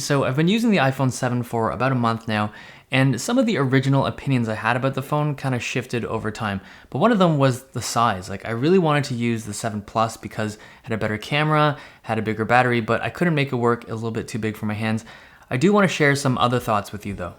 So I've been using the iPhone 7 for about a month now, and some of the original opinions I had about the phone kind of shifted over time. But one of them was the size. Like, I really wanted to use the 7 Plus because it had a better camera, had a bigger battery, but I couldn't make it work. It was a little bit too big for my hands. I do want to share some other thoughts with you though.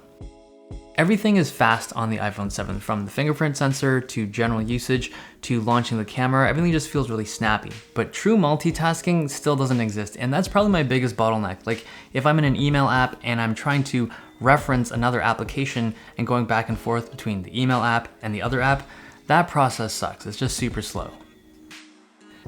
Everything is fast on the iPhone 7, from the fingerprint sensor to general usage to launching the camera. Everything just feels really snappy, but true multitasking still doesn't exist. And that's probably my biggest bottleneck. Like, if I'm in an email app and I'm trying to reference another application and going back and forth between the email app and the other app, that process sucks. It's just super slow.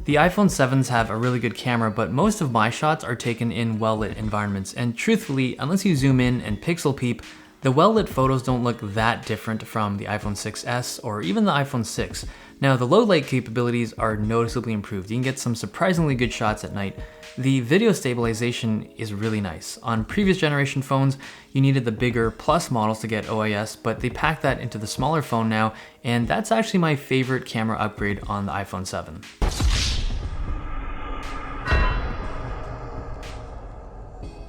The iPhone 7s have a really good camera, but most of my shots are taken in well-lit environments. And truthfully, unless you zoom in and pixel peep, the well-lit photos don't look that different from the iPhone 6s or even the iPhone 6. Now, the low light capabilities are noticeably improved. You can get some surprisingly good shots at night. The video stabilization is really nice. On previous generation phones, you needed the bigger Plus models to get OIS, but they packed that into the smaller phone now, and that's actually my favorite camera upgrade on the iPhone 7.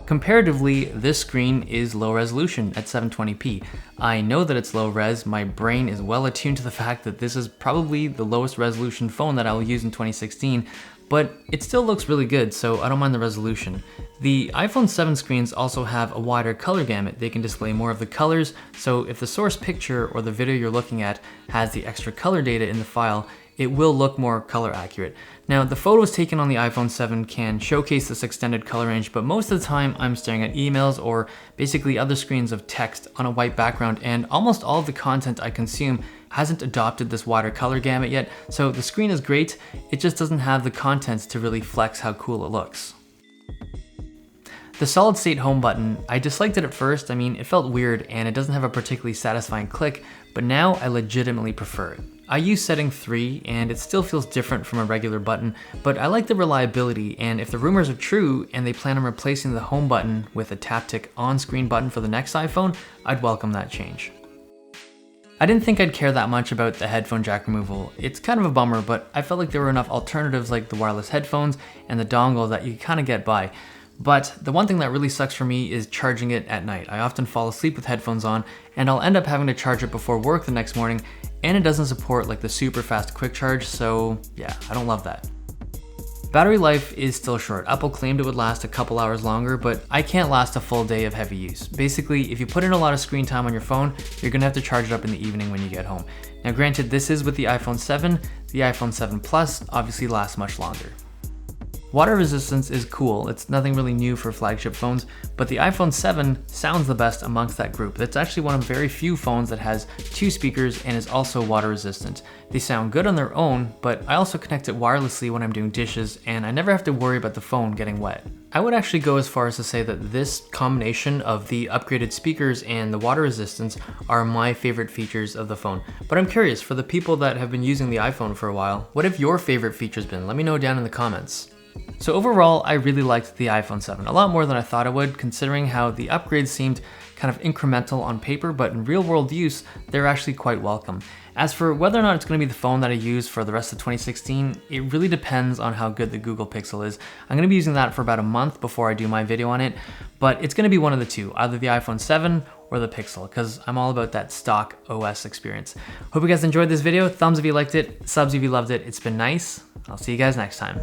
Comparatively, this screen is low resolution at 720p. I know that it's low res. My brain is well attuned to the fact that this is probably the lowest resolution phone that I will use in 2016, but it still looks really good, so I don't mind the resolution. The iPhone 7 screens also have a wider color gamut. They can display more of the colors, so if the source picture or the video you're looking at has the extra color data in the file, it will look more color accurate. Now, the photos taken on the iPhone 7 can showcase this extended color range, but most of the time I'm staring at emails or basically other screens of text on a white background, and almost all of the content I consume hasn't adopted this wider color gamut yet, so the screen is great, it just doesn't have the content to really flex how cool it looks. The solid state home button, I disliked it at first. I mean, it felt weird and it doesn't have a particularly satisfying click, but now I legitimately prefer it. I use setting 3 and it still feels different from a regular button, but I like the reliability, and if the rumors are true and they plan on replacing the home button with a taptic on-screen button for the next iPhone, I'd welcome that change. I didn't think I'd care that much about the headphone jack removal. It's kind of a bummer, but I felt like there were enough alternatives like the wireless headphones and the dongle that you could kind of get by. But the one thing that really sucks for me is charging it at night. I often fall asleep with headphones on, and I'll end up having to charge it before work the next morning, and it doesn't support like the super fast quick charge, so yeah, I don't love that. Battery life is still short. Apple claimed it would last a couple hours longer, but I can't last a full day of heavy use. Basically, if you put in a lot of screen time on your phone, you're gonna have to charge it up in the evening when you get home. Now granted, this is with the iPhone 7, the iPhone 7 Plus obviously lasts much longer. Water resistance is cool. It's nothing really new for flagship phones, but the iPhone 7 sounds the best amongst that group. It's actually one of very few phones that has 2 speakers and is also water resistant. They sound good on their own, but I also connect it wirelessly when I'm doing dishes, and I never have to worry about the phone getting wet. I would actually go as far as to say that this combination of the upgraded speakers and the water resistance are my favorite features of the phone. But I'm curious, for the people that have been using the iPhone for a while, what have your favorite features been? Let me know down in the comments. So overall, I really liked the iPhone 7, a lot more than I thought I would, considering how the upgrades seemed kind of incremental on paper, but in real world use, they're actually quite welcome. As for whether or not it's going to be the phone that I use for the rest of 2016, it really depends on how good the Google Pixel is. I'm going to be using that for about a month before I do my video on it, but it's going to be one of the two, either the iPhone 7 or the Pixel, because I'm all about that stock OS experience. Hope you guys enjoyed this video. Thumbs if you liked it, subs if you loved it. It's been nice. I'll see you guys next time.